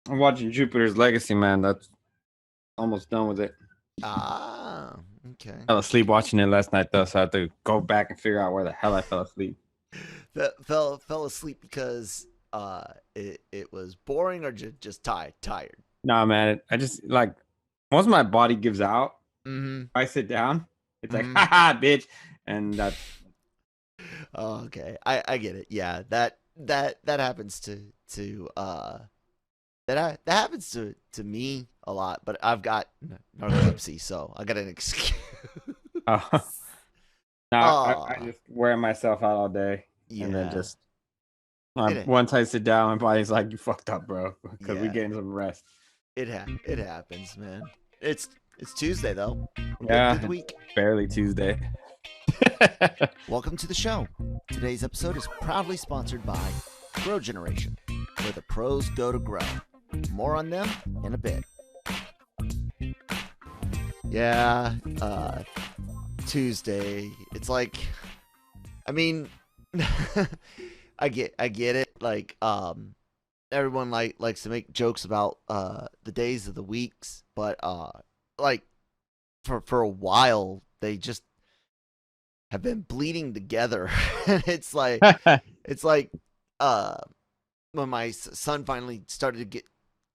I'm watching Jupiter's Legacy, man. That's almost done with it. Ah, okay. I fell asleep watching it last night, though, so I have to go back and figure out where the hell I fell asleep. Fell asleep because it was boring or just tired. Nah, man. I just like once my body gives out, Mm-hmm. I sit down. It's like, Mm-hmm. haha, bitch, and that's Oh, okay. I get it. Yeah, that happens that happens to me a lot, but I've got narcolepsy, so I got an excuse. oh. Now I Oh, just wear myself out all day, and then yeah. just It once I sit down, my body's like, you fucked up, bro, because we yeah. getting some rest. It happens, man. It's Tuesday though. Yeah, Good it's week. barely Tuesday. Welcome to the show. Today's episode is proudly sponsored by Grow Generation, where the pros go to grow. More on them in a bit. Yeah, Tuesday. It's like, I mean, I get it. Like, everyone likes to make jokes about the days of the weeks, but like for a while they just have been bleeding together. And it's like uh when my son finally started to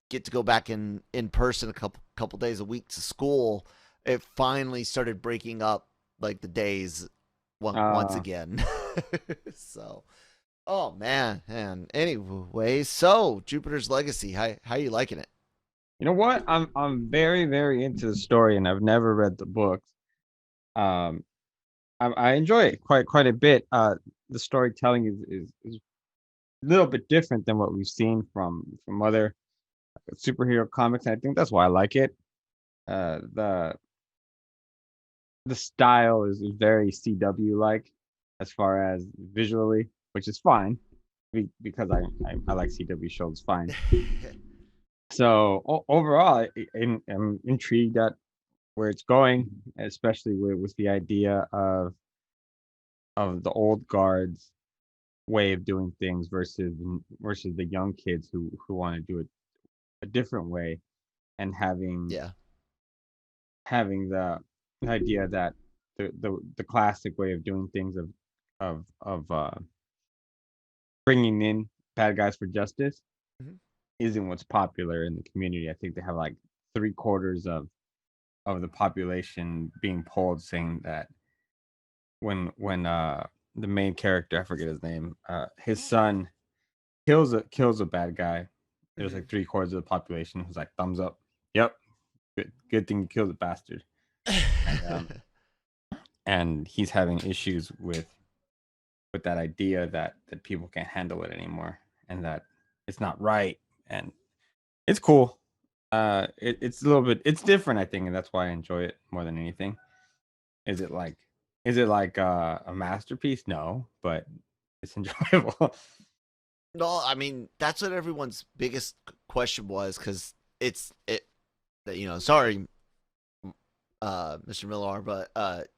get to go back in person a couple days a week to school, it finally started breaking up like the days once uh, again. So, oh man, and anyway, so Jupiter's Legacy, how you liking it? you know what? I'm very very into the story, and I've never read the books. Um, I enjoy it quite a bit. The storytelling is a little bit different than what we've seen from other superhero comics. And I think that's why I like it. Uh, the the style is very CW like as far as visually, which is fine because I like CW shows. Fine. So overall, I'm intrigued at where it's going, especially with the idea of the old guard's way of doing things versus the young kids who want to do it a different way, and Yeah. having the idea that the classic way of doing things of bringing in bad guys for justice Mhm. isn't what's popular in the community. I think they have like 3/4 of the population being polled saying that when the main character, I forget his name, his son kills a bad guy, there's Mhm. like 3/4 of the population who's like thumbs up. Yep, good thing you killed the bastard. And and he's having issues with that idea that people can't handle it anymore, and that it's not right, and it's cool. It's a little bit, it's different, I think, and that's why I enjoy it more than anything. Is it like a masterpiece? No, but it's enjoyable. No, I mean that's what everyone's biggest question was because it sorry, Mr. Millar, but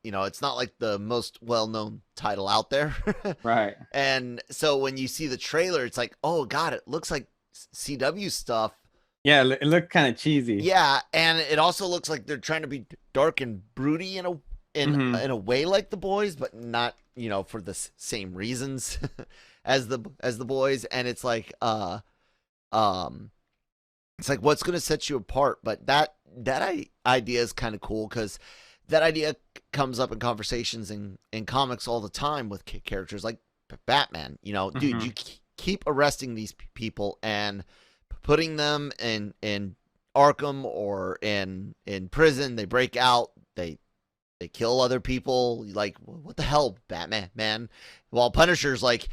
it's not like the most well known title out there. Right. And so when you see the trailer, it's like, oh god, it looks like CW stuff. Yeah, it looked kind of cheesy. Yeah, and it also looks like they're trying to be dark and broody Hmm. in a way like the boys, but not for the same reasons as the boys. And um, it's like what's going to set you apart. But that idea is kind of cool because that idea comes up in conversations in comics all the time with characters like Batman. Dude, Hmm. you keep arresting these people and putting them in Arkham or in prison. They break out. They kill other people. Like, what the hell, Batman, man? While Punisher's like,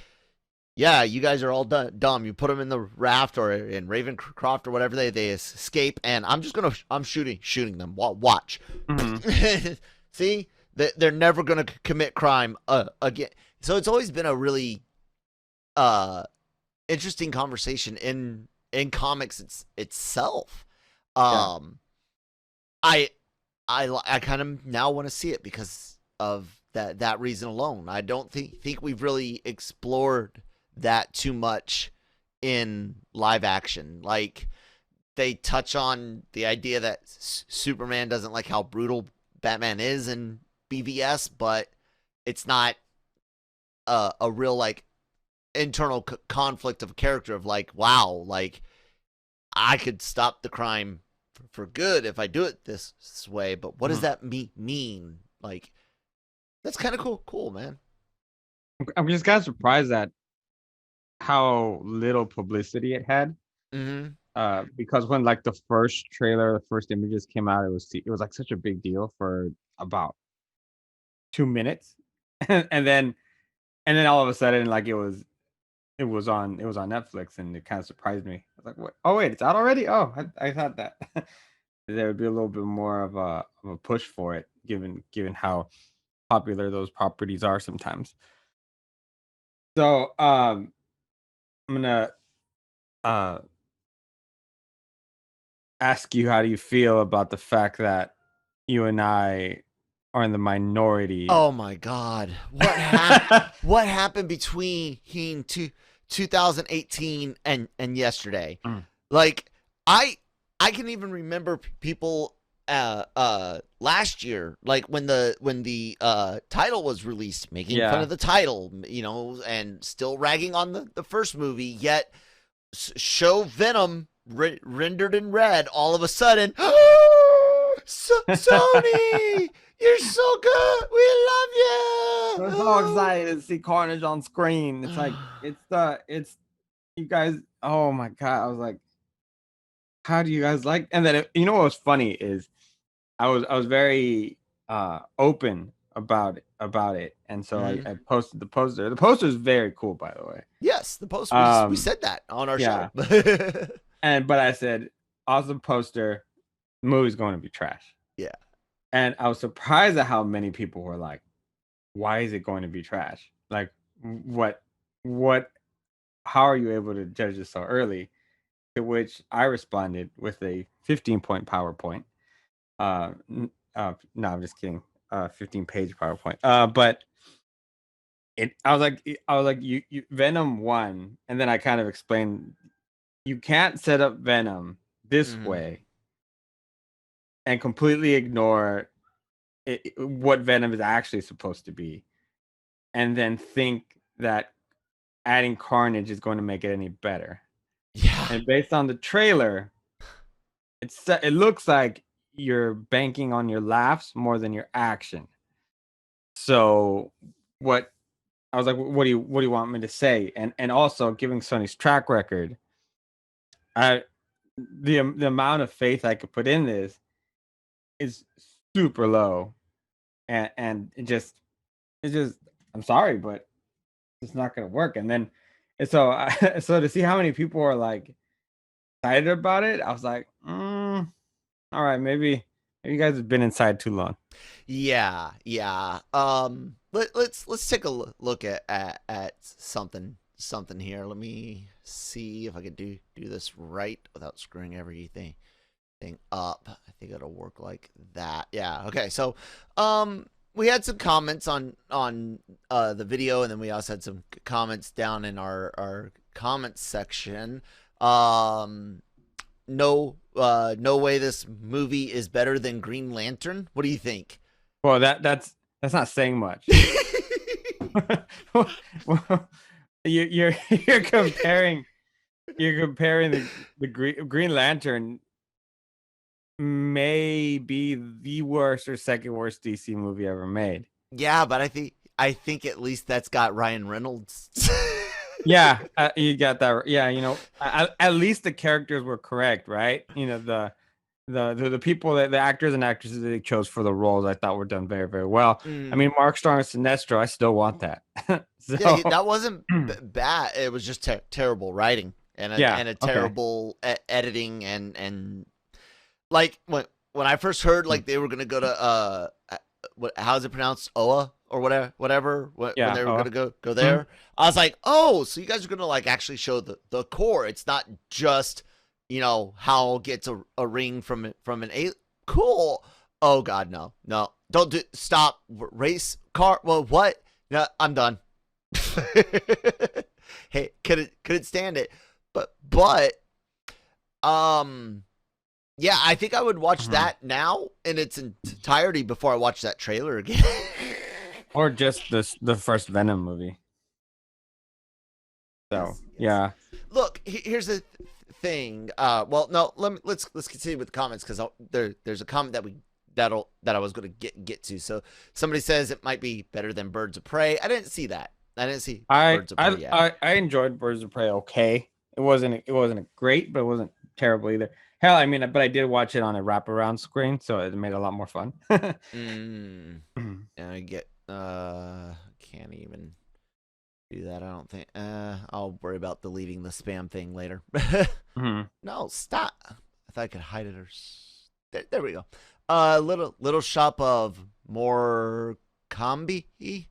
yeah, you guys are all dumb. You put them in the raft or in Ravencroft or whatever. They escape, and I'm shooting them. Watch. Hmm. See, they're never gonna commit crime again. So it's always been a really uh interesting conversation in comics itself. Yeah. Um, I I kind of now want to see it because of that reason alone. I don't think we've really explored that too much in live action. Like they touch on the idea that Superman doesn't like how brutal Batman is in BVS, but it's not a real like internal conflict of character of like, wow, like I could stop the crime for good if I do it this way, but what does that mean? Like, that's kind of cool, man. I'm just kind of surprised at how little publicity it had. Because when like the first trailer, the first images came out, it was like such a big deal for about 2 minutes, and then all of a sudden, like it was on Netflix, and it kind of surprised me. I was like, what? Oh wait, it's out already? Oh, I thought that there would be a little bit more of a push for it, given how popular those properties are sometimes. So I'm gonna ask you, how do you feel about the fact that you and I are in the minority? Oh my God. What happened between 2018 and yesterday? Like, I can even remember people last year, like when the title was released, making fun of the title, you know, and still ragging on the first movie, yet show Venom rendered in red all of a sudden. Sony, you're so good. We love you. We're so excited to see Carnage on screen. It's like it's you guys. Oh my God! I was like, how do you guys like? And then you know what was funny is I was very open about it, and so I posted the poster. The poster is very cool, by the way. Yes, the poster. We said that on our show. But I said, awesome poster. The movie's going to be trash. Yeah. And I was surprised at how many people were like, why is it going to be trash? Like, what, how are you able to judge this so early? To which I responded with a 15-point PowerPoint. No, I'm just kidding. 15-page PowerPoint. But I was like, you Venom won. And then I kind of explained, you can't set up Venom this way and completely ignore what Venom is actually supposed to be, and then think that adding Carnage is going to make it any better. Yeah. And based on the trailer, it looks like you're banking on your laughs more than your action. So what I was like, what do you want me to say? And also, giving Sony's track record, the amount of faith I could put in this is super low, and it's just I'm sorry, but it's not gonna work. And so so to see how many people are like excited about it, I was like, all right, maybe you guys have been inside too long. Yeah. Let's take a look at something here. Let me see if I can do this right without screwing everything up. I think it'll work like that. Yeah. Okay. So, we had some comments on the video, and then we also had some comments down in our comments section. No way this movie is better than Green Lantern. What do you think? Well, that's not saying much. Well, you're comparing the Green Lantern may be the worst or second worst DC movie ever made. Yeah, but I think at least that's got Ryan Reynolds. Yeah, you got that. Yeah, you know, at least the characters were correct, right? You know, the people, the actors and actresses that they chose for the roles, I thought were done very, very well. I mean, Mark Strong and Sinestro, I still want that. So, yeah, that wasn't bad. It was just terrible writing and a terrible editing and like when I first heard like they were gonna go to how's it pronounced, Oa or whatever when they were gonna go there, I was like, oh, so you guys are gonna like actually show the core. It's not just, you know, Hal gets a ring from an alien. Cool. Oh God, no, don't do. Stop. Race car. Well, what? No, I'm done. Hey, couldn't stand it. But Yeah, I think I would watch that now in its entirety before I watch that trailer again. Or just the first Venom movie. So yeah. Look, here's the thing. Well, no, let's continue with the comments because there's a comment that I was going to get to. So somebody says it might be better than Birds of Prey. I didn't see that. I didn't see Birds of Prey yet. I enjoyed Birds of Prey. Okay, it wasn't great, but it wasn't terrible either. Hell, I mean, but I did watch it on a wraparound screen, so it made it a lot more fun. And I get can't even do that. I don't think. I'll worry about deleting the spam thing later. No, stop. I thought I could hide it or. There we go. Little shop of more combi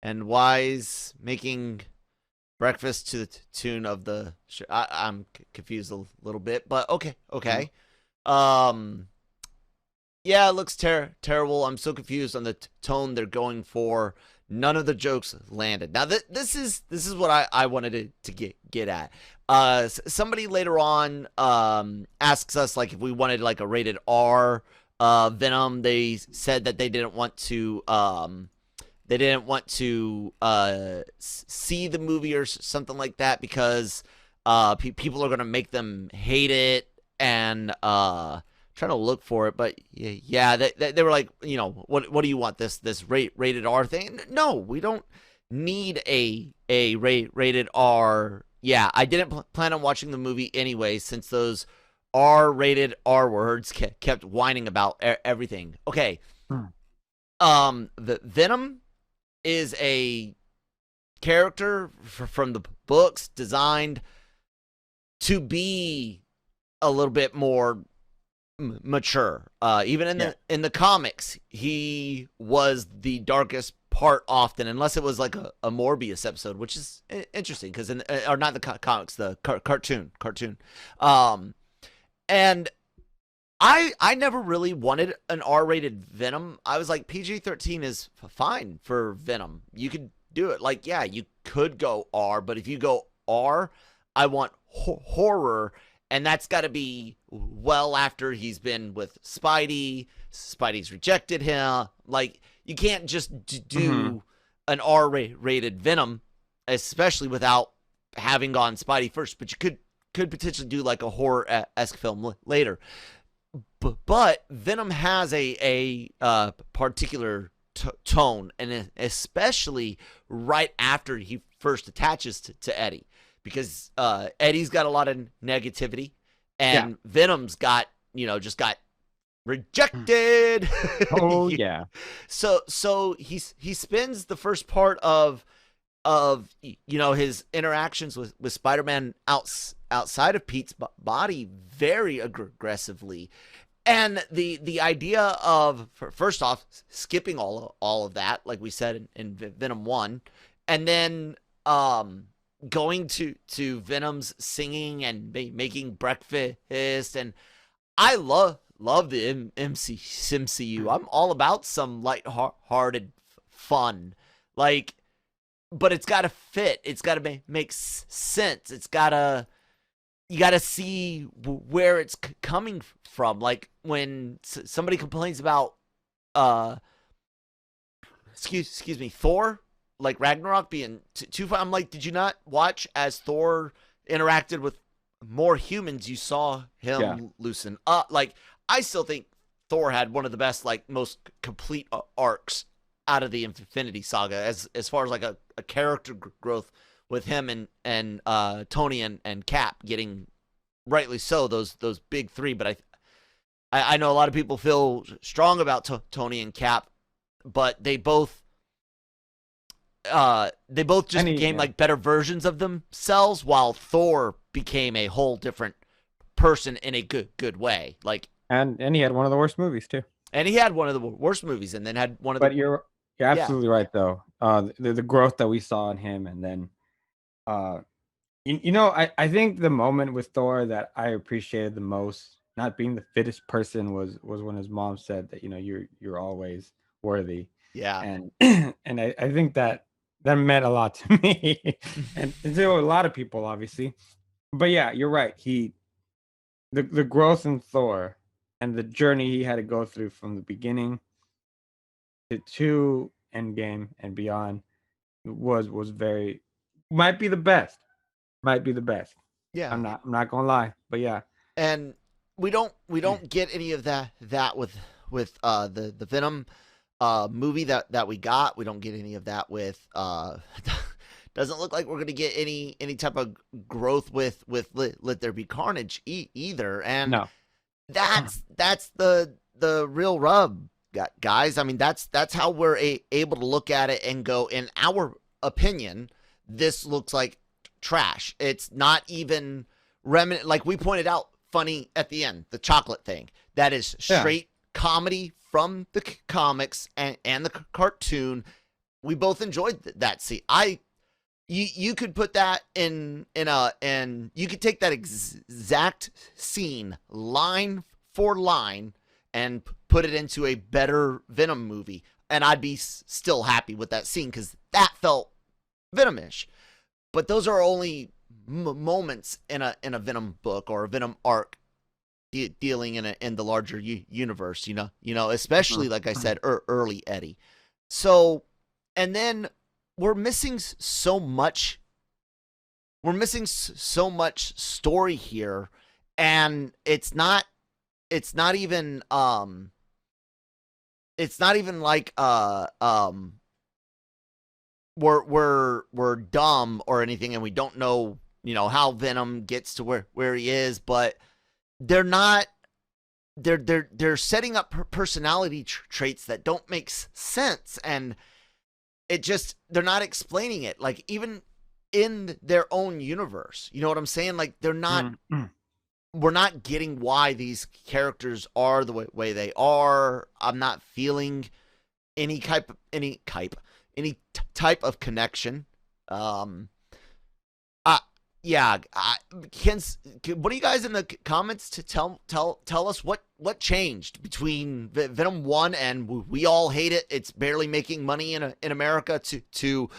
and Wise making breakfast to the tune of the. I'm confused a little bit, but okay. Yeah, it looks terrible. I'm so confused on the tone they're going for. None of the jokes landed. Now, this is what I wanted to get at. Somebody later on asks us like if we wanted like a rated R Venom. They said that they didn't want to see the movie or something like that because people are gonna make them hate it and trying to look for it, but yeah, they were like, you know, what do you want, this rated R thing? No, we don't need a rated R. Yeah, I didn't plan on watching the movie anyway since those R-rated R words kept whining about everything. Okay, the Venom is a character from the books designed to be a little bit more mature. Even in the comics, he was the darkest part often, unless it was like a Morbius episode, which is interesting because or not the comics, the cartoon. And I never really wanted an R-rated Venom. I was like, PG-13 is fine for Venom. You could do it. Like, yeah, you could go R, but if you go R, I want horror. And that's got to be well after he's been with Spidey. Spidey's rejected him. Like, you can't just do an R-rated Venom, especially without having gone Spidey first. But you could potentially do like a horror-esque film later. But Venom has a particular tone, and especially right after he first attaches to Eddie. Because Eddie's got a lot of negativity, and Venom's got, just got rejected. Oh yeah. So he spends the first part of his interactions with Spider-Man outside of Pete's body very aggressively, and the idea of first off skipping all of that, like we said in Venom 1, and then going to Venom's singing and making breakfast, and I love the MCU. I'm all about some light-hearted fun, like, but it's got to fit. It's got to make sense. You got to see where it's coming from. Like when somebody complains about excuse me, Thor, like Ragnarok being too fun. I'm like, did you not watch as Thor interacted with more humans? You saw him loosen up. Like, I still think Thor had one of the best, like, most complete arcs out of the Infinity Saga as far as like a character growth with him and Tony and Cap getting, rightly so, those big three. But I know a lot of people feel strong about Tony and Cap, but they both just became like better versions of themselves, while Thor became a whole different person in a good way. Like, and he had one of the worst movies too. And he had one of the worst movies, and then had one of But you're absolutely right though. The growth that we saw in him, and then I think the moment with Thor that I appreciated the most, not being the fittest person, was when his mom said that, you're always worthy. Yeah. And I think that meant a lot to me and to a lot of people, obviously. But yeah, you're right. the growth in Thor and the journey he had to go through from the beginning to Endgame and beyond was very might be the best. Might be the best. Yeah. I'm not gonna lie, but yeah. And we don't get any of that with the Venom movie that we got. We don't get any of that with doesn't look like we're going to get any type of growth with Let There Be Carnage either. And No. that's the real rub, guys. I mean, that's how we're able to look at it and go, in our opinion, this looks like trash. It's not even remnant, like we pointed out, funny at the end, the chocolate thing. That is straight comedy from the comics and the cartoon. We both enjoyed that scene. You could put that in you could take that exact scene line for line and put it into a better Venom movie, and I'd be still happy with that scene because that felt Venomish. But those are only moments in a Venom book or a Venom arc dealing in the larger universe, you know, especially like I said, early Eddie. So, and then we're missing so much. We're missing so much story here, and it's not even like we're dumb or anything, and we don't know, you know, how Venom gets to where he is, but they're setting up personality traits that don't make sense, and it just, they're not explaining it, like, even in their own universe, you know what I'm saying? Like, they're not we're not getting why these characters are the way they are. I'm not feeling any type of connection. Yeah. What are you guys in the comments to tell us what changed between Venom 1 and we all hate it, it's barely making money in America, to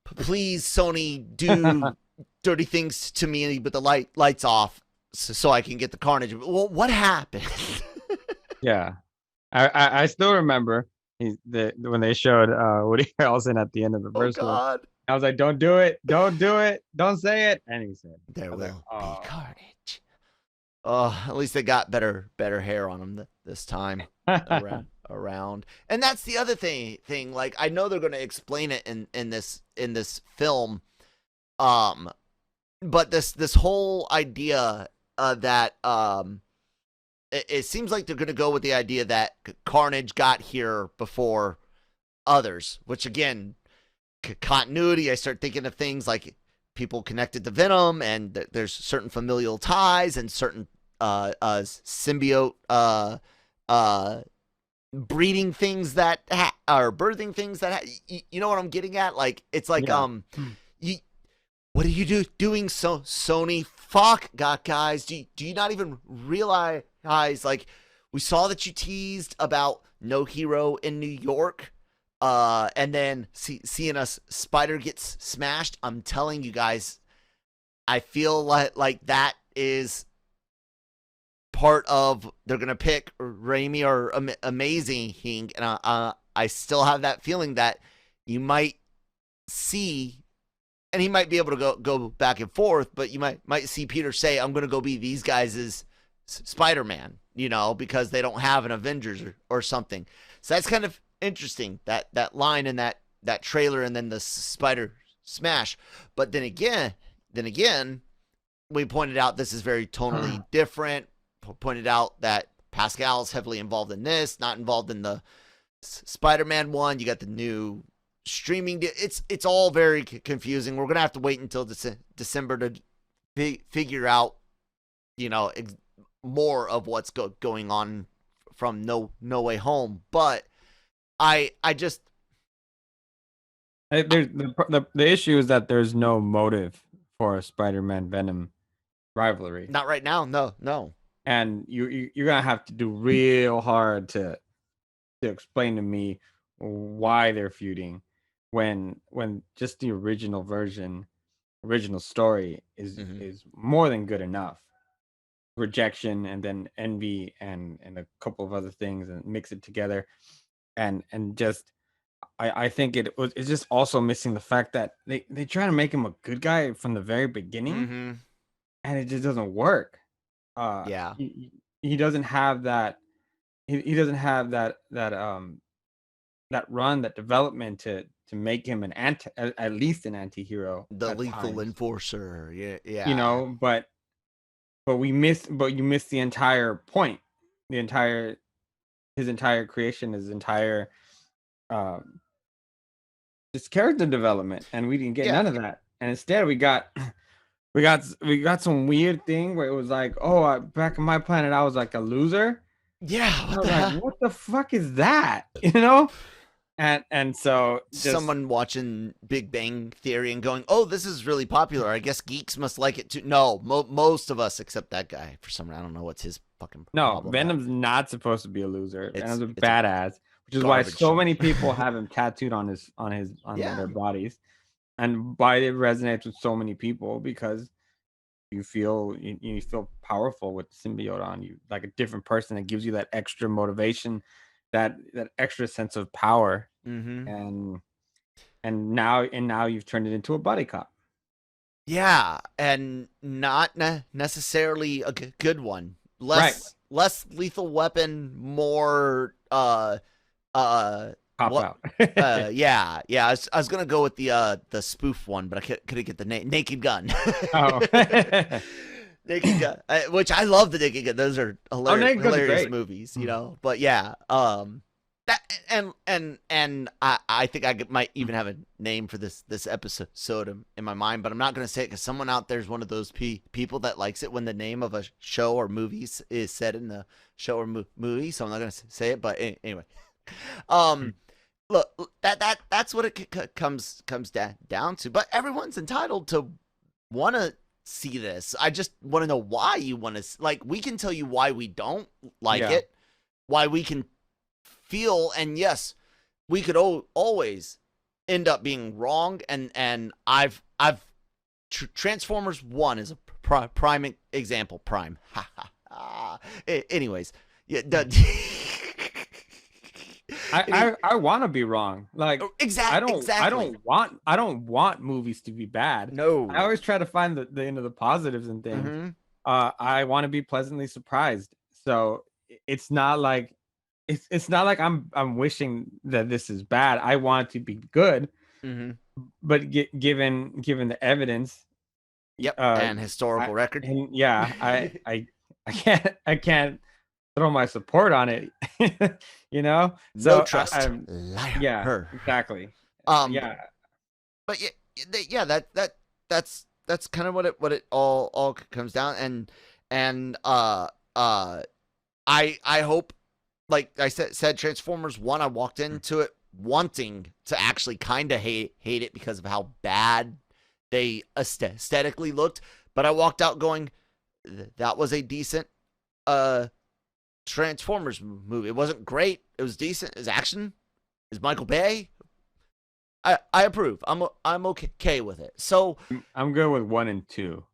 please Sony do dirty things to me with the lights off so I can get the Carnage. Well, what happened? Yeah, I still remember when they showed Woody Harrelson at the end of the first one. I was like, don't do it, don't say it, and he said, "There will be carnage." Oh, at least they got better hair on him this time around. And that's the other thing. Like, I know they're going to explain it in this film, but this whole idea that it seems like they're going to go with the idea that Carnage got here before others, which, again, continuity. I start thinking of things like people connected to Venom, and there's certain familial ties and certain symbiote breeding things that are birthing things that you know what I'm getting at? Like, it's like what are you doing, Sony? Fuck, guys. Do you not even realize, like, we saw that you teased about No Hero in New York, and then seeing us Spider gets smashed. I'm telling you guys, I feel like that is part of, they're gonna pick Raimi or Amazing, and I still have that feeling that you might see. And he might be able to go back and forth, but you might see Peter say, "I'm going to go be these guys' Spider-Man," you know, because they don't have an Avengers or something. So that's kind of interesting, that line in that trailer, and then the Spider smash. But then again, we pointed out this is very tonally different. Pointed out that Pascal's heavily involved in this, not involved in the Spider-Man one. You got the new streaming. It's all very confusing. We're gonna have to wait until December to figure out, you know, more of what's going on from No Way Home. But I just the issue is that there's no motive for a Spider-Man Venom rivalry. Not right now. No. And you're gonna have to do real hard to explain to me why they're feuding, when just the original story is more than good enough. rejection and then envy and a couple of other things and mix it together and just I think it's just also missing the fact that they try to make him a good guy from the very beginning Mm-hmm. and it just doesn't work. Yeah. He doesn't have that he doesn't have that run, that development to make him an at least an anti-hero The at lethal times. enforcer. Yeah. You Yeah. know, but you miss the entire point. The entire his entire creation, his entire um just character development, and we didn't get Yeah. none of that. And instead we got some weird thing where it was like, oh, back on my planet I was like a loser. Yeah. I What was the like, hell? what the fuck is that? You know? And so just Someone watching Big Bang Theory and going, "Oh, this is really popular. I guess geeks must like it too." No, most of us except that guy for some reason. I don't know what's his fucking no, problem, but Venom's not supposed to be a loser. Venom's a it's a badass, which is why garbage so show. many people have him tattooed on their Yeah. bodies, and why it resonates with so many people because you feel powerful with the symbiote on you, like a different person that gives you that extra motivation, that extra sense of power, Mm-hmm. and now you've turned it into a buddy cop. Yeah, and not necessarily a good one. Right. Less lethal weapon, more Cop what out. yeah. I was gonna go with the spoof one, but I couldn't get the Naked Gun. Oh. Naked Gun, which I love the Naked Gun. Those are Oh, Naked Gun's hilarious great. movies, you know. But yeah, that and I think I might even have a name for this episode in my mind, but I'm not gonna say it because someone out there is one of those people that likes it when the name of a show or movies is said in the show or movie. So I'm not gonna say it, but anyway. Look, that's what it comes down to. But everyone's entitled to want to see this. I just want to know why you want to. Like, we can tell you why we don't like Yeah. it, why we can feel, and yes, we could always end up being wrong. And I've Transformers 1 is a prime example. Prime. Ha ha ha. Anyways, yeah. I want to be wrong. Like Exactly. I don't want movies to be bad. No. I always try to find the positives in things. Mm-hmm. I want to be pleasantly surprised. So it's not like it's not like I'm wishing that this is bad. I want it to be good, Mm-hmm. but given the evidence, Yep. And historical record. and yeah, I can't throw my support on it. You know, No so trust. Liar. Yeah, her. exactly. Yeah, but yeah, that's kind of what it all comes down. And I hope, like I said, Transformers 1, I walked into it wanting to actually kind of hate it because of how bad they aesthetically looked, but I walked out going, that was a decent Transformers movie. It wasn't great. It was decent. It was action. Is Michael Bay? I approve. I'm okay with it. So I'm good with 1 and 2.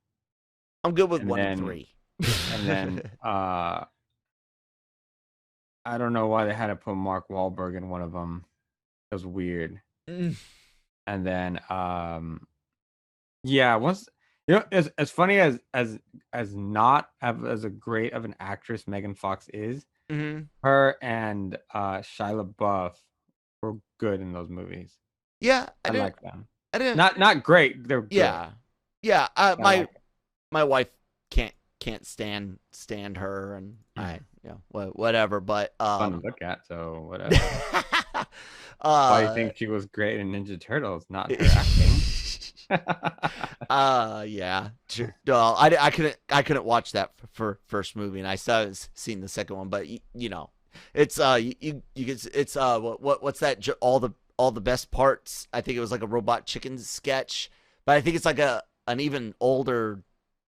I'm good with And 1 and then- 3. And then I don't know why they had to put Mark Wahlberg in one of them. It was weird. Mm. And then yeah, once as funny as not as a great of an actress Megan Fox is, Mm-hmm. her and Shia LaBeouf were good in those movies. Yeah, I didn't, like them. I didn't. Not great. They're good. Yeah. I like it. My wife can't stand her, and I whatever. But Fun to look at. So whatever. Why do you think she was great in Ninja Turtles? Not her acting. Yeah. Sure. No, I couldn't watch that for first movie, and I still seen the second one. But you know, it's you can it's what's that? All the best parts. I think it was like a Robot Chicken sketch, but I think it's like an even older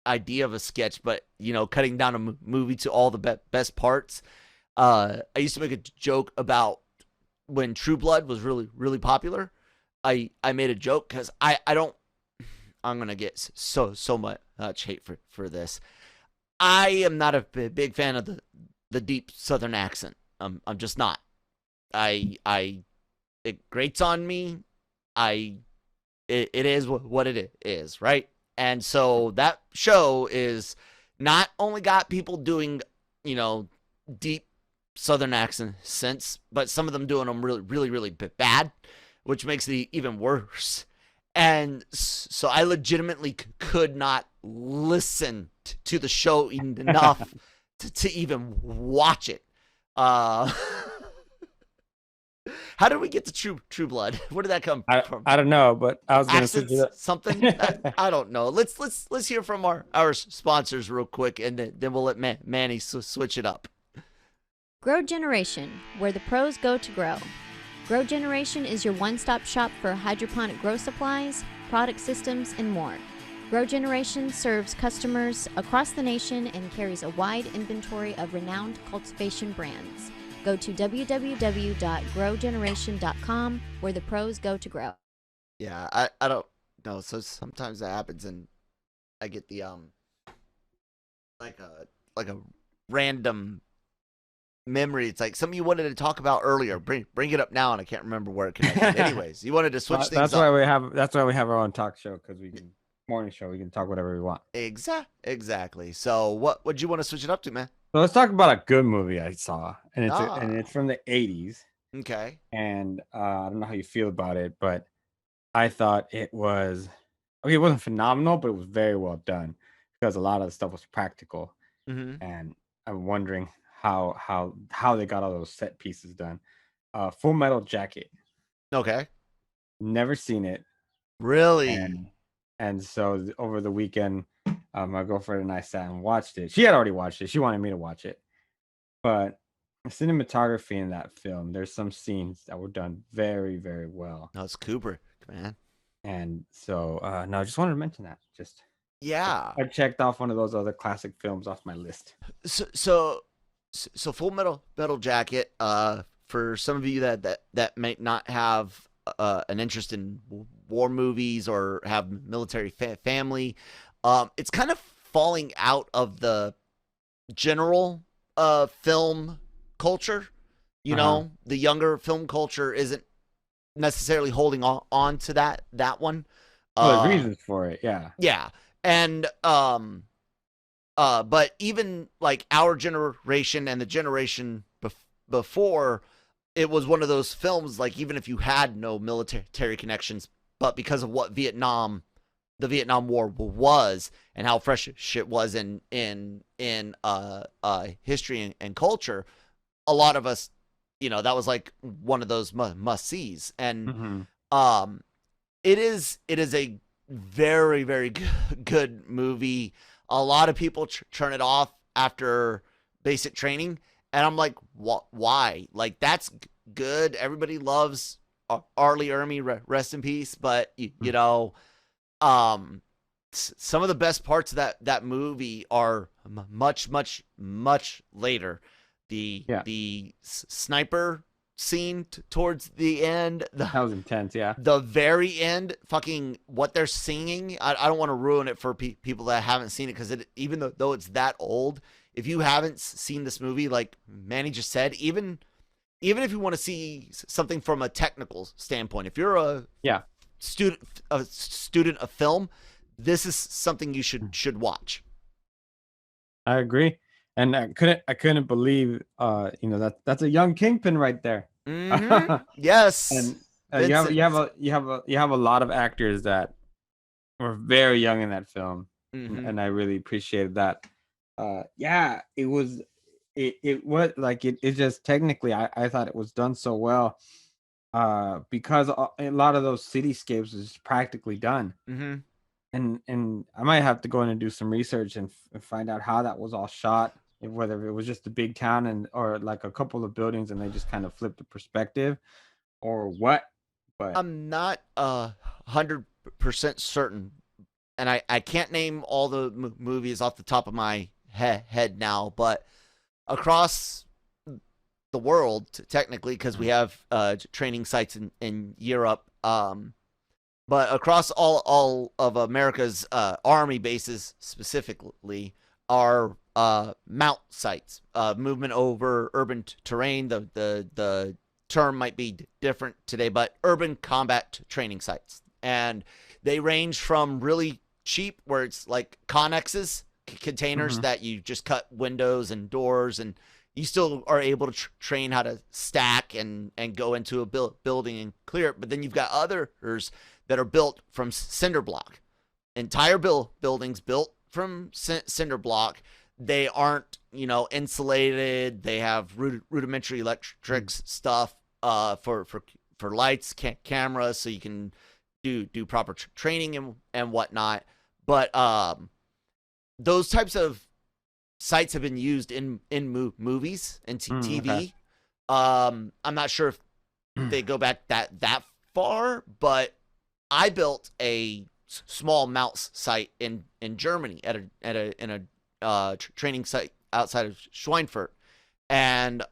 idea of a sketch. But you know, cutting down a movie to all the best parts. I used to make a joke about when True Blood was really popular. I made a joke because I don't. I'm gonna get so much hate for this. I am not a big fan of the deep Southern accent. I'm just not. It grates on me. It is what it is, right? And so that show is not only got people doing, deep Southern accents, but some of them doing them really, really, really bad, which makes it even worse. And so I legitimately could not listen to the show enough to even watch it. How did we get to True Blood? Where did that come from? I don't know, but I was going to say something. I don't know. Let's hear from our sponsors real quick, and then we'll let Manny switch it up. Grow Generation, where the pros go to grow. Grow Generation is your one-stop shop for hydroponic grow supplies, product systems, and more. Grow Generation serves customers across the nation and carries a wide inventory of renowned cultivation brands. Go to www.growgeneration.com, where the pros go to grow. Yeah, I don't know. So sometimes that happens, and I get the like a random memory. It's like something you wanted to talk about earlier. Bring it up now, and I can't remember where it connected. Anyways, you wanted to switch things that's up. That's why we have our own talk show, because we can morning show. We can talk whatever we want. Exactly. So what'd you want to switch it up to, man? So let's talk about a good movie I saw, and it's from the 80s. Okay. And I don't know how you feel about it, but I thought it was okay. It wasn't phenomenal, but it was very well done because a lot of the stuff was practical. Mm-hmm. And I'm wondering how they got all those set pieces done. Full Metal Jacket. Okay. Never seen it. Really? And so over the weekend, my girlfriend and I sat and watched it. She had already watched it. She wanted me to watch it. But the cinematography in that film, there's some scenes that were done very, very well. No, it's Kubrick, man. And so, no, I just wanted to mention that. Yeah. I checked off one of those other classic films off my list. So Full Metal Jacket, for some of you that may not have an interest in war movies or have military family, it's kind of falling out of the general film culture. You know, the younger film culture isn't necessarily holding on to that one. Well, there's reasons for it, yeah. Yeah. And but even like our generation and the generation before, it was one of those films, like, even if you had no military connections, but because of what the Vietnam War was and how fresh shit was in history and culture, a lot of us, that was like one of those must-sees. And it is a very, very good movie. A lot of people turn it off after basic training, and I'm like, why? Like, that's good. Everybody loves R. Lee Ermey, rest in peace. But some of the best parts of that movie are much, much, much later. The sniper scene towards the end, that was intense. Yeah, the very end, fucking what they're singing. I don't want to ruin it for people that haven't seen it, because even though it's that old, if you haven't seen this movie, like Manny just said, even if you want to see something from a technical standpoint, if you're a student of film, this is something you should watch. I agree. And I couldn't believe, that's a young Kingpin right there. Mm-hmm. Yes. And you have a lot of actors that were very young in that film, and I really appreciated that. It was like it just technically, I thought it was done so well, because a lot of those cityscapes is practically done. And I might have to go in and do some research and find out how that was all shot, whether it was just a big town or like a couple of buildings and they just kind of flipped the perspective or what. But I'm not 100% certain, and I can't name all the movies off the top of my head now, but across the world, technically, because we have training sites in Europe, but across all of America's army bases specifically are mount sites, movement over urban terrain. The term might be different today, but urban combat training sites. And they range from really cheap, where it's like connexes, containers that you just cut windows and doors, and you still are able to train how to stack and go into a building and clear it. But then you've got others that are built from cinder block. Entire buildings built from cinder block. They aren't, insulated. They have rudimentary electrics stuff for lights, cameras, so you can do proper training and whatnot. But those types of sites have been used in movies and TV. Okay. I'm not sure if they go back that far, but I built a small mouse site in Germany in a training site outside of Schweinfurt, and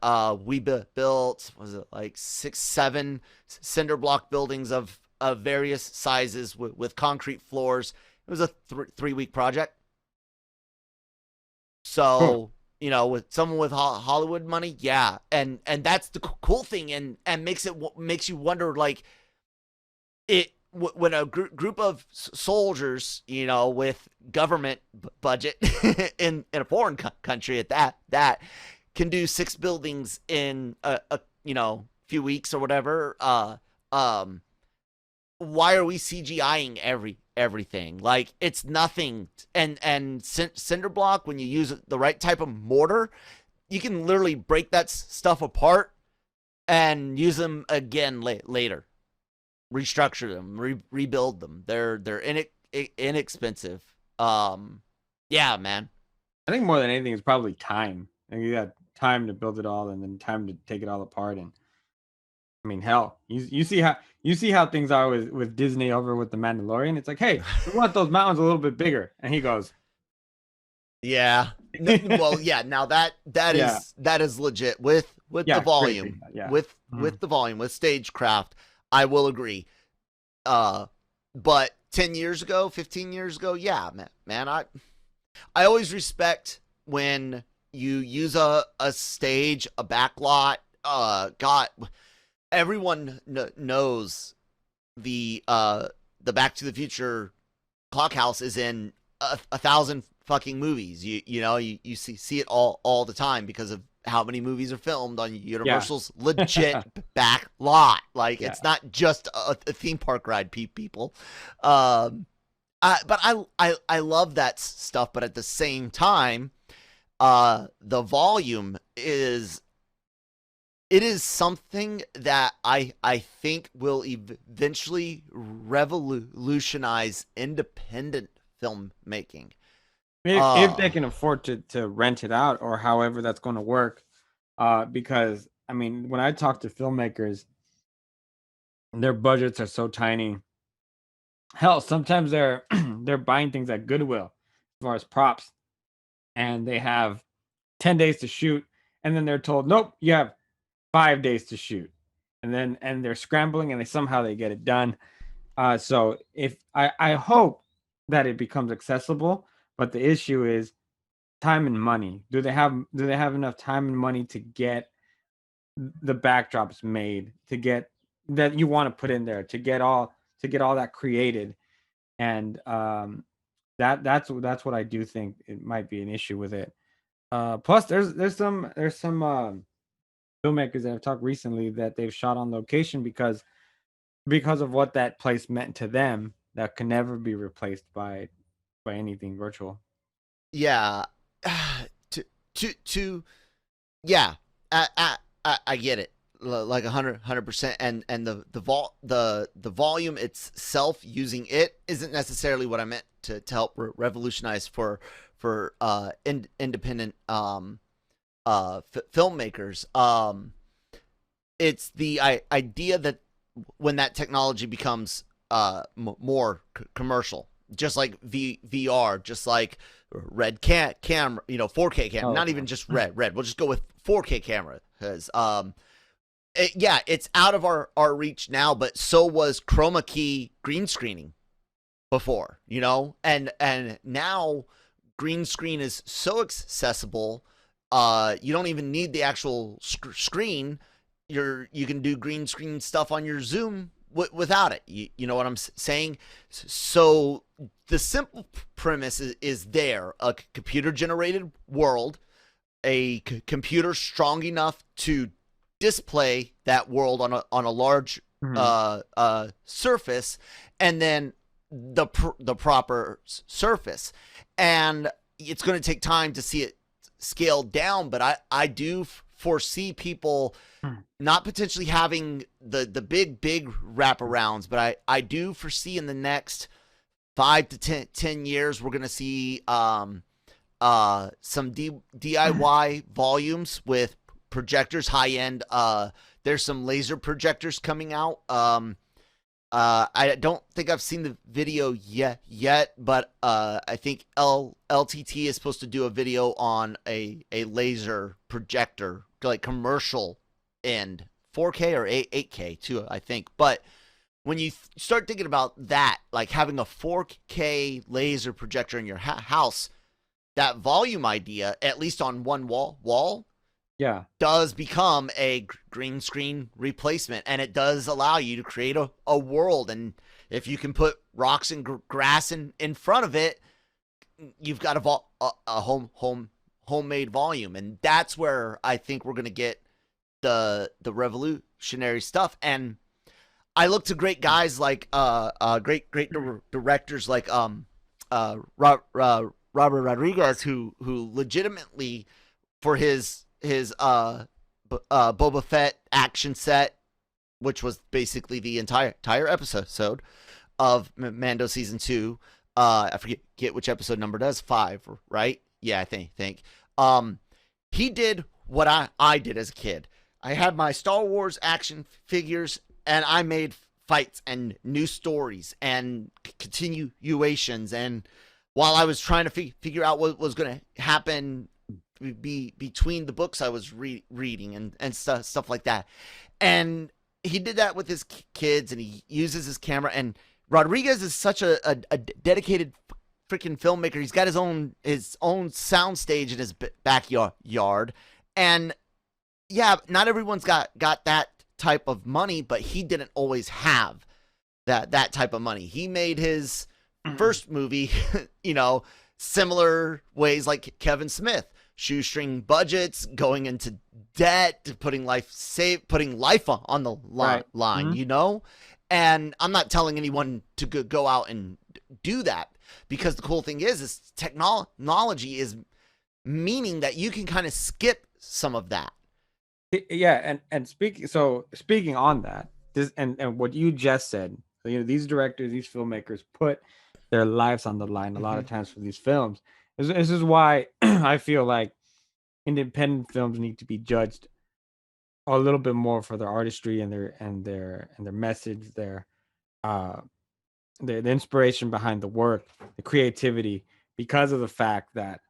we built, was it like 6-7 cinder block buildings of various sizes with concrete floors. It was a 3-week project. So, with someone with Hollywood money, yeah. And that's the cool thing, and makes you wonder, like, when a group of soldiers, with government budget in a foreign country at that can do 6 buildings in a few weeks or whatever, why are we CGIing everything? Like, it's nothing. And cinder block, when you use the right type of mortar, you can literally break that stuff apart and use them again later. Restructure them, rebuild them. They're inexpensive. Yeah, man. I think more than anything, it's probably time. And you got time to build it all, and then time to take it all apart. And I mean, hell, you see how things are with Disney over with the Mandalorian. It's like, hey, we want those mountains a little bit bigger, and he goes, yeah. Well, yeah. Now that is legit with the volume, with the volume, with StageCraft. I will agree. But 10 years ago, 15 years ago, yeah, man, I always respect when you use a stage, a backlot. God, everyone knows the Back to the Future clock house is in 1,000 fucking movies. You see it all the time because of how many movies are filmed on Universal's legit back lot. Like, it's not just a theme park ride, people. But I love that stuff. But at the same time, the volume is something that I think will eventually revolutionize independent filmmaking. If they can afford to rent it out, or however that's going to work. Because, I mean, when I talk to filmmakers, their budgets are so tiny. Hell, sometimes they're buying things at Goodwill as far as props, and they have 10 days to shoot, and then they're told, nope, you have 5 days to shoot, and they're scrambling, and they get it done. So if I hope that it becomes accessible. But the issue is time and money. Do they have enough time and money to get the backdrops made, to get that you want to put in there, to get all that created? And that's what I do think it might be an issue with it. Plus there's some filmmakers that have talked recently that they've shot on location because of what that place meant to them, that can never be replaced by anything virtual. Yeah. Yeah. I get it. Like 100%. And the volume itself, using it isn't necessarily what I meant to help revolutionize for independent filmmakers. It's the idea that when that technology becomes more commercial, just like VR, just like red camera, 4K camera, not even just red. We'll just go with 4K camera, because it's out of our reach now, but so was chroma key green screening before, and now green screen is so accessible. You don't even need the actual screen. You can do green screen stuff on your Zoom without it. You know what I'm saying? So the simple premise is there: a computer generated world, a computer strong enough to display that world on a large surface, and then the proper surface. And it's going to take time to see it scaled down, but I do foresee people not potentially having the big wraparounds, but I do foresee in the next 5 to 10 years we're going to see some DIY volumes with projectors, high end. There's some laser projectors coming out. I don't think I've seen the video yet, but I think LTT is supposed to do a video on a laser projector, like commercial end, 4K or 8K too, I think. But when you start thinking about that, like having a 4K laser projector in your house, that volume idea, at least on one wall, does become a green screen replacement, and it does allow you to create a world. And if you can put rocks and grass in front of it, you've got a homemade volume. And that's where I think we're going to get the revolutionary stuff. And I look to great guys like great directors like Robert Rodriguez, who legitimately, for his Boba Fett action set, which was basically the entire episode of Mando season 2. I forget which episode number it is, 5, right? Yeah, I think. He did what I did as a kid. I had my Star Wars action figures, and I made fights and new stories and continuations. And while I was trying to figure out what was going to happen between the books I was reading and stuff like that. And he did that with his kids, and he uses his camera. And Rodriguez is such a dedicated freaking filmmaker. He's got his own sound stage in his backyard. And yeah, not everyone's got that type of money, but he didn't always have that type of money. He made his first movie, similar ways like Kevin Smith. Shoestring budgets, going into debt, putting life on the line, Mm-hmm. And I'm not telling anyone to go out and do that, because the cool thing is technology is meaning that you can kind of skip some of that. Yeah, and speaking on that, this and what you just said, these directors, these filmmakers put their lives on the line a lot of times for these films. This is why I feel like independent films need to be judged a little bit more for their artistry and their message, the inspiration behind the work, the creativity, because of the fact that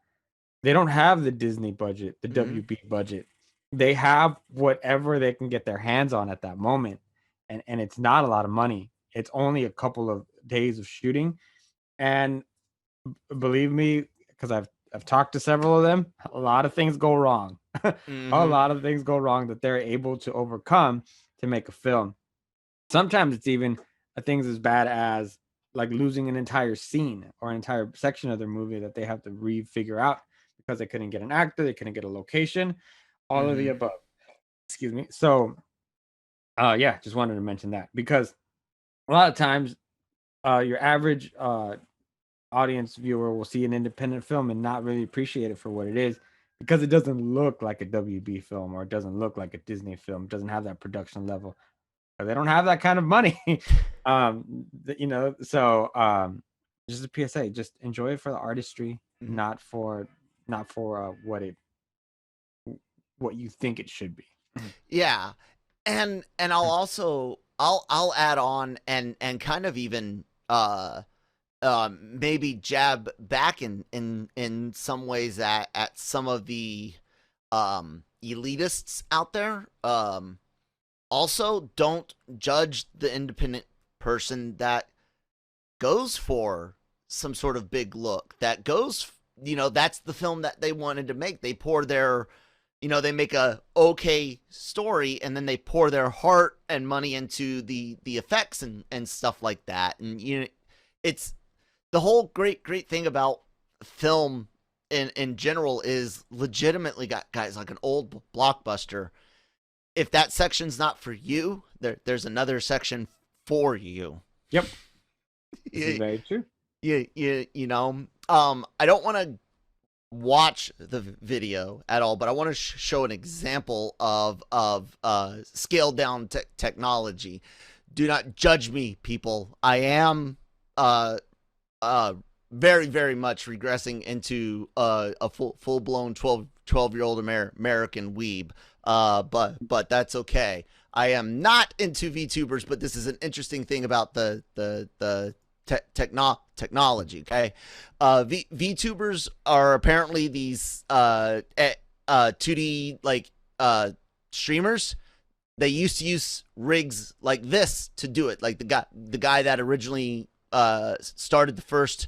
they don't have the Disney budget, the WB budget. They have whatever they can get their hands on at that moment, and it's not a lot of money. It's only a couple of days of shooting, and believe me, because I've talked to several of them, a lot of things go wrong. A lot of things go wrong that they're able to overcome to make a film. Sometimes it's even things as bad as like losing an entire scene or an entire section of their movie that they have to refigure out because they couldn't get an actor, they couldn't get a location, all of the above. Excuse me. So, just wanted to mention that, because a lot of times your average audience viewer will see an independent film and not really appreciate it for what it is, because it doesn't look like a WB film, or it doesn't look like a Disney film. It doesn't have that production level. They don't have that kind of money. So just a PSA, just enjoy it for the artistry, not for what you think it should be. Yeah. And I'll add on and kind of even maybe jab back in some ways at some of the elitists out there. Also, don't judge the independent person that goes for some sort of big look, that goes that's the film that they wanted to make. They pour their, they make a okay story, and then they pour their heart and money into the effects and stuff like that. And it's the whole great thing about film in general is legitimately got guys like an old blockbuster. If that section's not for you, there's another section for you. Yep. This is very true. I don't want to watch the video at all, but I want to show an example of scaled down technology. Do not judge me, people. I am very, very much regressing into a full blown 12-year-old American weeb. But that's okay. I am not into VTubers, but this is an interesting thing about the technology. Okay, VTubers are apparently these 2D like streamers. They used to use rigs like this to do it. Like the guy that originally started the first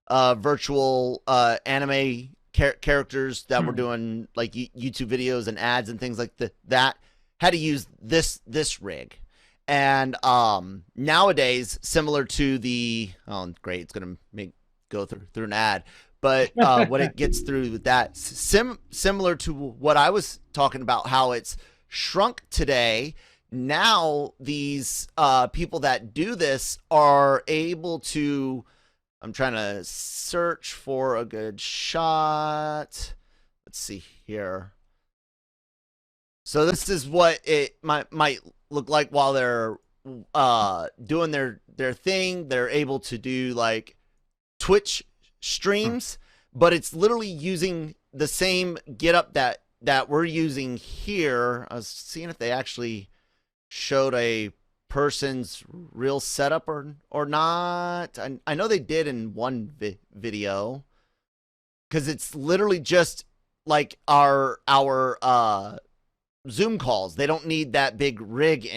virtual anime characters that were doing like YouTube videos and ads and things like that had to use this rig. And nowadays, similar to great, it's gonna go through an ad, but when it gets through with that, similar to what I was talking about, how it's shrunk today. Now these people that do this are able to. I'm trying to search for a good shot. Let's see here. So this is what it might look like while they're doing their thing. They're able to do like Twitch streams, but it's literally using the same getup that we're using here. I was seeing if they actually showed a person's real setup or not. I know they did in one video, because it's literally just like our Zoom calls. They don't need that big rig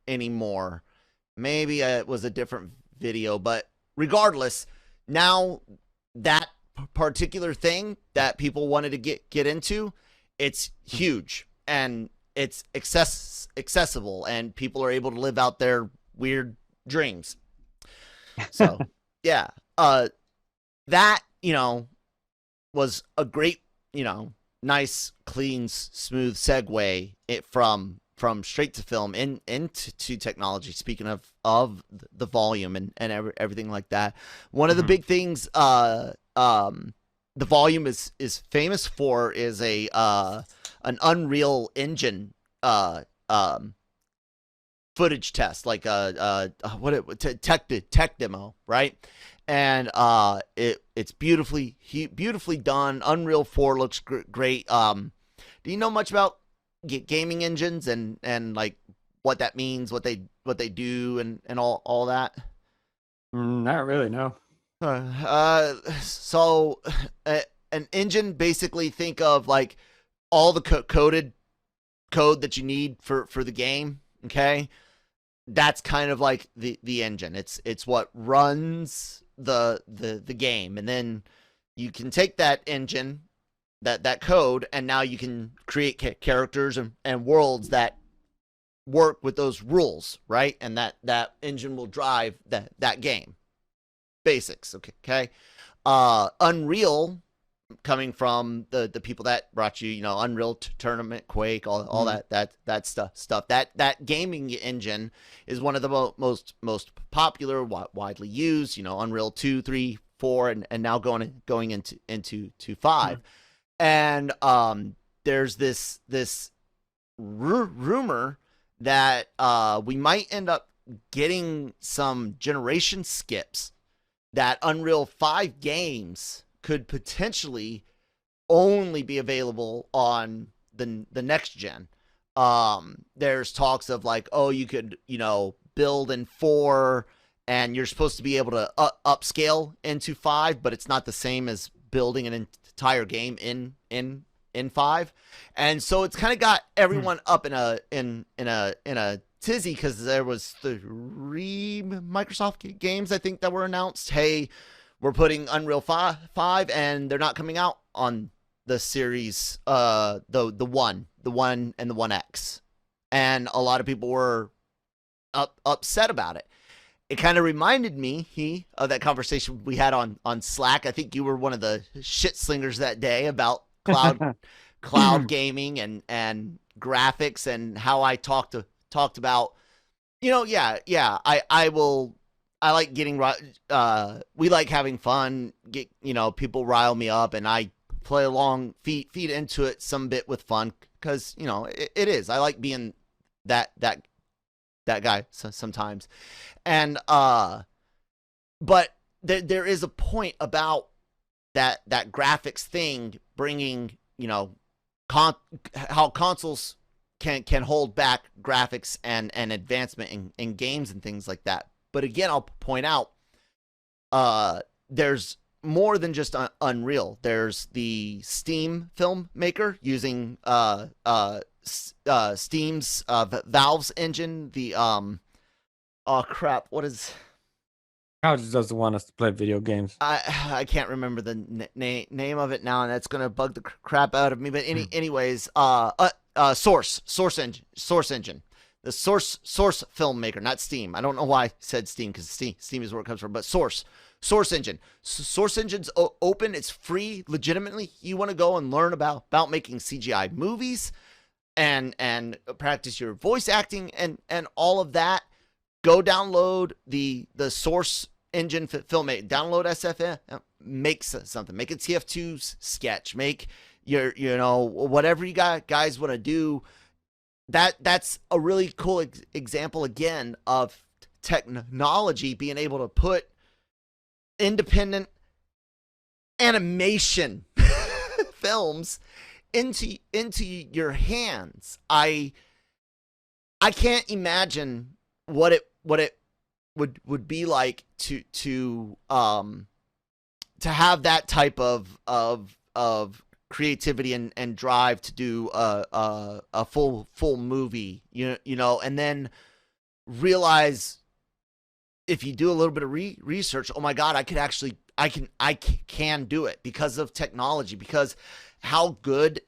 anymore. Maybe it was a different video, but regardless, now that particular thing that people wanted to get into, it's huge and it's accessible, and people are able to live out their weird dreams. So yeah, that was a great, nice, clean, smooth segue from straight to film into technology. Speaking of the volume and everything like that, one of the big things the volume is famous for is an Unreal Engine footage test, like tech demo, right? And it's beautifully done. Unreal 4 looks great. Do you know much about gaming engines and like what that means, what they do, and all that? Not really, no. So an engine, basically think of like all the code that you need for the game. Okay, that's kind of like the engine. It's what runs the game, and then you can take that engine, that code, and now you can create characters and worlds that work with those rules, right? And that engine will drive that game. Basics, okay. Unreal, coming from the people that brought you, Unreal Tournament, Quake, all that stuff. That gaming engine is one of the most popular, widely used. Unreal 2, 3, 4, and now going into 5. And there's this rumor that we might end up getting some generation skips, that Unreal 5 games could potentially only be available on the next gen. There's talks of like, you could, build in 4, and you're supposed to be able to upscale into 5, but it's not the same as building an entire game in 5. And so it's kind of got everyone up in a tizzy, because there was 3 Microsoft games, I think, that were announced. Hey, we're putting Unreal 5 and they're not coming out on the series, the 1 and the 1X. And a lot of people were upset about it. It kind of reminded me of that conversation we had on Slack. I think you were one of the shit slingers that day about cloud gaming and graphics, and how I talked about, I like getting, we like having fun, people rile me up, and I play along, feed into it some bit with fun, because, it is. I like being that guy sometimes. And, but there is a point about that graphics thing bringing, how consoles can hold back graphics and advancement in games and things like that. But again, I'll point out, there's more than just Unreal. There's the Steam filmmaker using Steam's Valve's engine. The oh crap, what is? How doesn't want us to play video games? I can't remember the name of it now, and that's gonna bug the crap out of me. But anyways, Source engine. The source filmmaker, not Steam. I don't know why I said Steam, because Steam is where it comes from. But Source engine. Source engine's open. It's free. Legitimately, you want to go and learn about making CGI movies and practice your voice acting and all of that. Go download the Source engine filmmaker. Download SFM. Make something. Make a TF2 sketch. Make your whatever you guys want to do. That's a really cool example again of technology being able to put independent animation films into your hands. I can't imagine what it would be like to have that type of creativity and drive to do a full movie, and then realize, if you do a little bit of research, oh my God, I can do it because of technology, because how good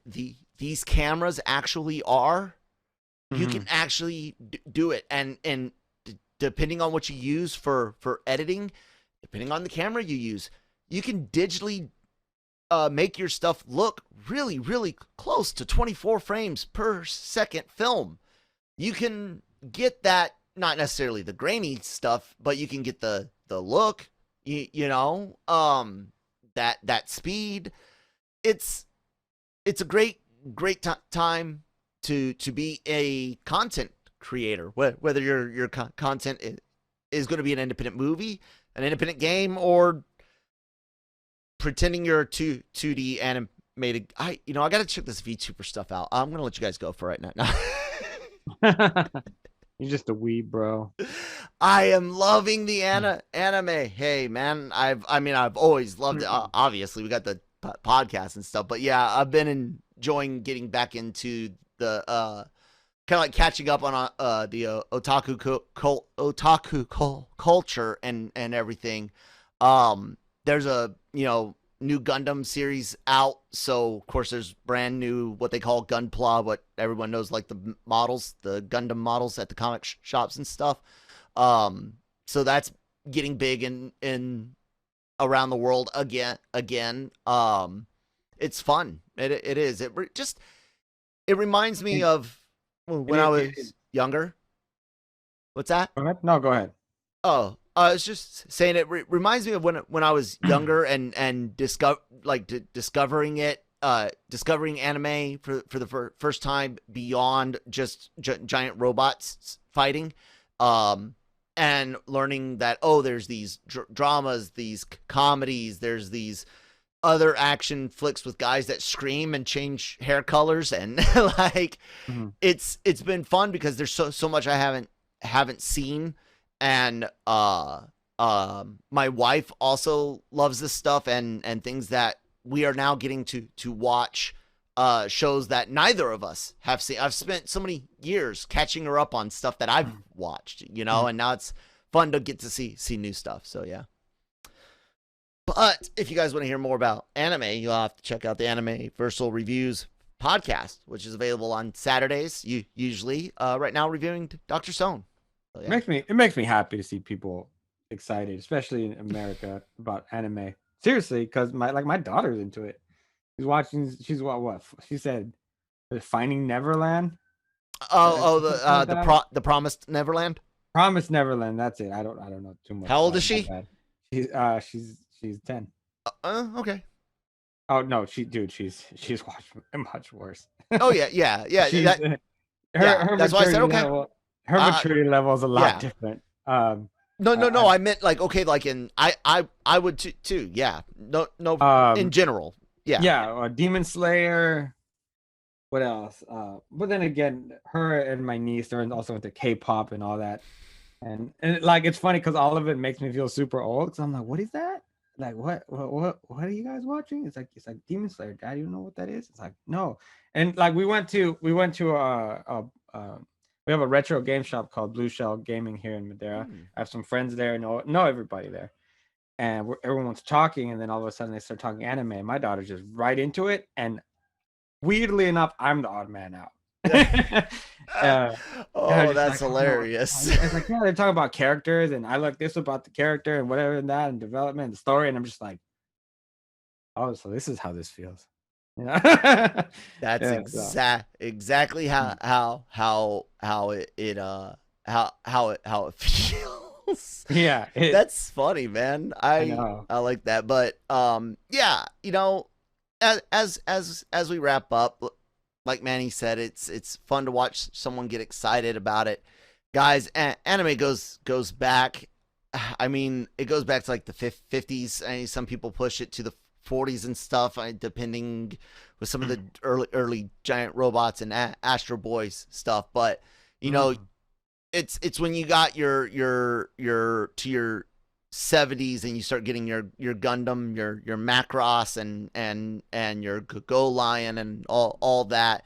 these cameras actually are. You can actually do it, and depending on what you use for editing, depending on the camera you use, you can digitally make your stuff look really, really close to 24 frames per second film. You can get that, not necessarily the grainy stuff, but you can get the look, that speed. It's a great time to be a content creator, whether your content is going to be an independent movie, an independent game, or pretending you're a 2D animated. I got to check this VTuber stuff out. I'm going to let you guys go for right now. You're just a weeb, bro. I am loving the anime. Hey, man, I've always loved it. Obviously, we got the podcast and stuff, but yeah, I've been enjoying getting back into the kind of like catching up on the otaku culture and everything. There's a new Gundam series out, so of course there's brand new what they call Gunpla, what everyone knows, like the models, the Gundam models at the comic shops and stuff. So that's getting big in around the world again. It's fun. It is. It reminds me of when I was younger. What's that? Go ahead. No, go ahead. Oh, I was just saying it reminds me of when I was younger and discovering anime for the first time beyond just giant robots fighting, and learning that, there's these dramas, these comedies, there's these other action flicks with guys that scream and change hair colors, and it's been fun because there's so much I haven't seen. And my wife also loves this stuff and things that we are now getting to watch, shows that neither of us have seen. I've spent so many years catching her up on stuff that I've watched, and now it's fun to get to see new stuff. So yeah. But if you guys want to hear more about anime, you'll have to check out the Anime-Versal Reviews Podcast, which is available on Saturdays. You usually right now reviewing Dr. Stone. So, yeah. It makes me happy to see people excited, especially in America, about anime. Seriously, because my daughter's into it. She's what she said, Finding Neverland. The Promised Neverland. Promised Neverland. That's it. I don't know too much. How old is she? She's 10. Okay. Oh no, she's watched much worse. Oh yeah. That's why I said okay. Her maturity level is a lot different. No. I meant like okay, like in I would too. Yeah. No. In general. Yeah. Yeah. Demon Slayer. What else? But then again, her and my niece, they're also into K-pop and all that. And like it's funny because all of it makes me feel super old. So I'm like, what is that? Like what are you guys watching? It's like Demon Slayer. Dad, you know what that is? It's like no. And like we went to we have a retro game shop called Blue Shell Gaming here in Madeira. I have some friends there, know everybody there. And everyone's talking, and then all of a sudden they start talking anime. And my daughter's just right into it, and weirdly enough, I'm the odd man out. That's hilarious. It's like, yeah, they're talking about characters, and I like this about the character and whatever and that, and development and the story, and I'm just like, oh, so this is how this feels. You know? That's exactly how it feels. Yeah, that's funny, man. I like that, but yeah, you know, as we wrap up, like Manny said, it's fun to watch someone get excited about it, guys. Anime goes back. I mean, it goes back to like the 50s. I mean, some people push it to the 40s and stuff, depending with some of the early giant robots and Astro Boys stuff. But you know, it's when you got your to your 70s and you start getting your Gundam, your Macross and your Go Lion and all that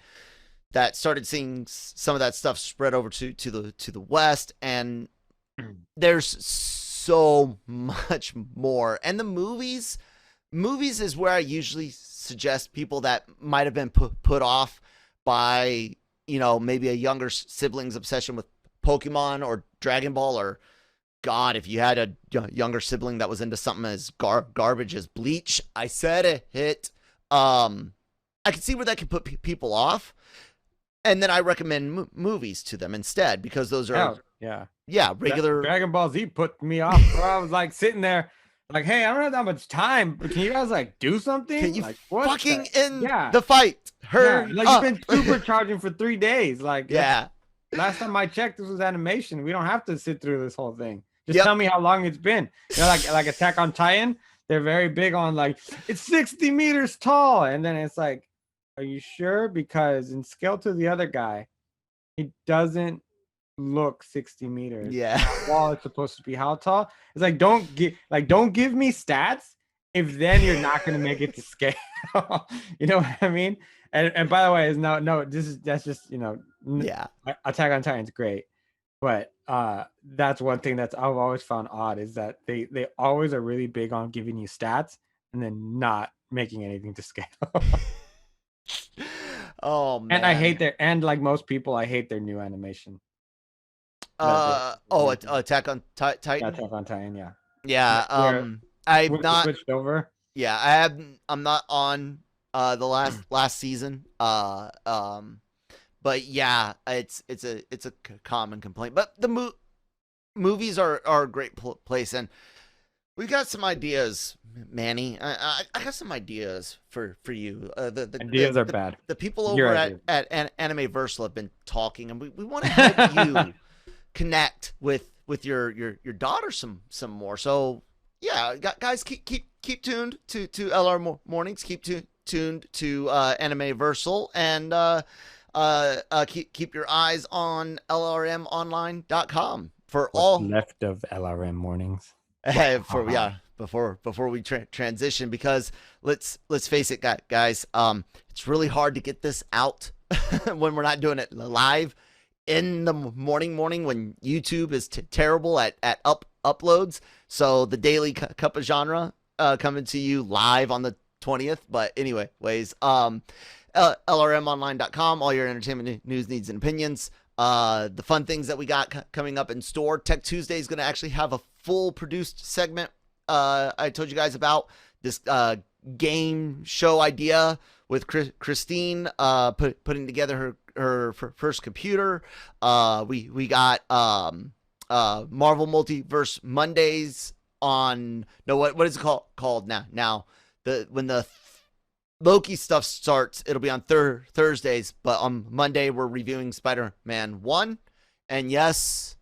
started seeing some of that stuff spread over to the West, and there's so much more. And the movies is where I usually suggest people that might have been put off by, you know, maybe a younger sibling's obsession with Pokemon or Dragon Ball, or God, if you had a younger sibling that was into something as garbage as Bleach, I said it. I can see where that can put people off, and then I recommend movies to them instead, because those are regular. Dragon Ball Z put me off, bro. I was like sitting there, like, hey, I don't have that much time, but can you guys like do something? Can you like, fucking end the fight? Like you've been supercharging for 3 days. Like, yeah. Last time I checked, this was animation. We don't have to sit through this whole thing. Just tell me how long it's been. You know, like Attack on Titan, they're very big on like it's 60 meters tall, and then it's like, are you sure? Because in scale to the other guy, it doesn't look 60 meters. Yeah. While it's supposed to be how tall? It's like don't give me stats if then you're not gonna make it to scale. You know what I mean? And by the way, that's just, you know, Attack on Titan's great, but that's one thing that's I've always found odd is that they always are really big on giving you stats and then not making anything to scale. Oh man. And I hate like most people, I hate their new animation. Attack on Titan. Attack on Titan, yeah. Yeah. I've not switched over. Yeah, I'm not on the last season. But yeah, it's a common complaint. But the movies are a great place, and we've got some ideas, Manny. I got some ideas for you. The ideas are bad. The people over at Anime-Versal have been talking, and we want to help you connect with your daughter some more. So yeah, guys, keep tuned to LRMornings. Keep tuned to Anime-Versal, and keep your eyes on LRMonline.com for What's all left of LRM mornings. Before we transition, because let's face it, guys, it's really hard to get this out when we're not doing it live in the morning when YouTube is terrible at uploads. So the Daily Cup of Genre coming to you live on the 20th. But anyways, LRMonline.com, all your entertainment news, needs, and opinions. The fun things that we got coming up in store. Tech Tuesday is going to actually have a full produced segment. I told you guys about this game show idea with Christine putting together her first computer. We got Marvel Multiverse Mondays on what is it called now? When the Loki stuff starts, it'll be on Thursdays, but on Monday we're reviewing Spider-Man 1, and yes,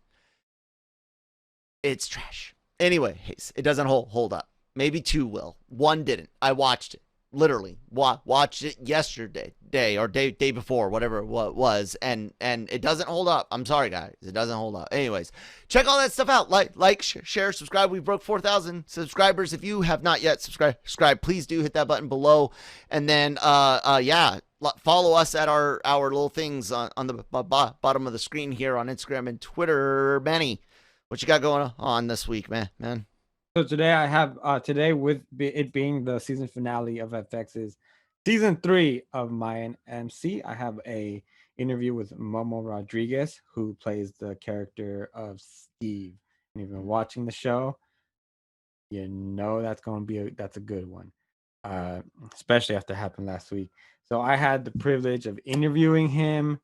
it's trash. Anyways, it doesn't hold up. Maybe 2 will. 1 didn't. I watched it. Literally. Watched it yesterday or day before, whatever it was, and it doesn't hold up. I'm sorry, guys. It doesn't hold up. Anyways, check all that stuff out. Like, share, subscribe. We broke 4,000 subscribers. If you have not yet subscribed, please do hit that button below. And then, follow us at our little things on the bottom of the screen here on Instagram and Twitter. Manny, what you got going on this week, man? So today I have today with it being the season finale of FX's season 3 of my MC, I have a interview with Momo Rodriguez, who plays the character of Steve. And if you've been watching the show, you know that's a good one, especially after it happened last week. So I had the privilege of interviewing him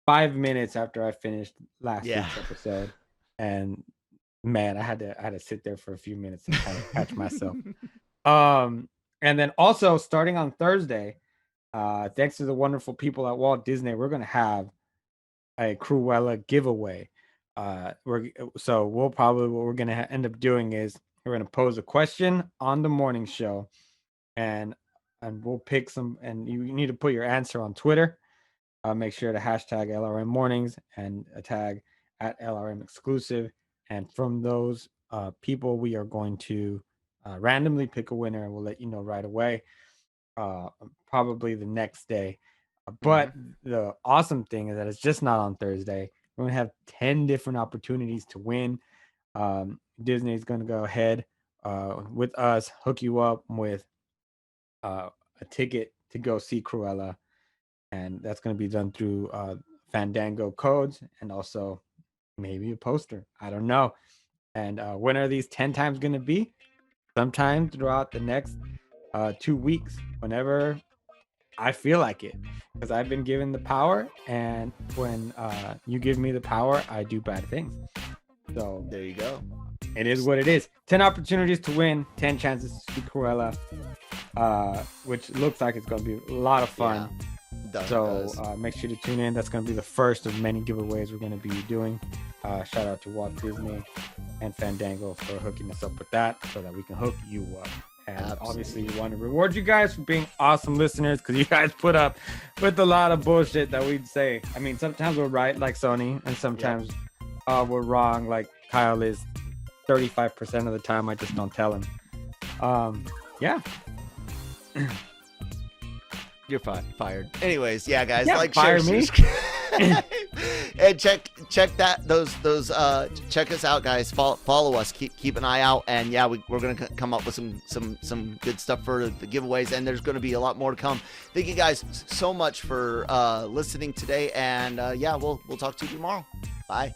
5 minutes after I finished last week's episode, and man, I had to sit there for a few minutes and kind of catch myself. And then also starting on Thursday, thanks to the wonderful people at Walt Disney, we're gonna have a Cruella giveaway. What we're gonna end up doing is we're gonna pose a question on the morning show, and we'll pick some, and you need to put your answer on Twitter. Make sure to hashtag LRMornings and a tag at LRM exclusive. And from those people, we are going to randomly pick a winner, and we'll let you know right away, probably the next day. But the awesome thing is that it's just not on Thursday. We're going to have 10 different opportunities to win. Disney is going to go ahead with us, hook you up with a ticket to go see Cruella. And that's going to be done through Fandango codes and also maybe a poster. I don't know. And when are these 10 times going to be? Sometime throughout the next 2 weeks, whenever I feel like it, because I've been given the power, and when you give me the power, I do bad things. So there you go. It is what it is. 10 opportunities to win, 10 chances to see Cruella, which looks like it's going to be a lot of fun. Yeah. Make sure to tune in. That's going to be the first of many giveaways we're going to be doing. Shout out to Walt Disney and Fandango for hooking us up with that so that we can hook you up. And obviously we want to reward you guys for being awesome listeners, because you guys put up with a lot of bullshit that we'd say. I mean, sometimes we're right, like Sony, and sometimes we're wrong, like Kyle is. 35% of the time I just don't tell him. You're fired. Anyways, guys, fire me. And check check us out, guys. Follow us. Keep an eye out, and we're gonna come up with some good stuff for the giveaways, and there's gonna be a lot more to come. Thank you guys so much for listening today, and we'll talk to you tomorrow. Bye.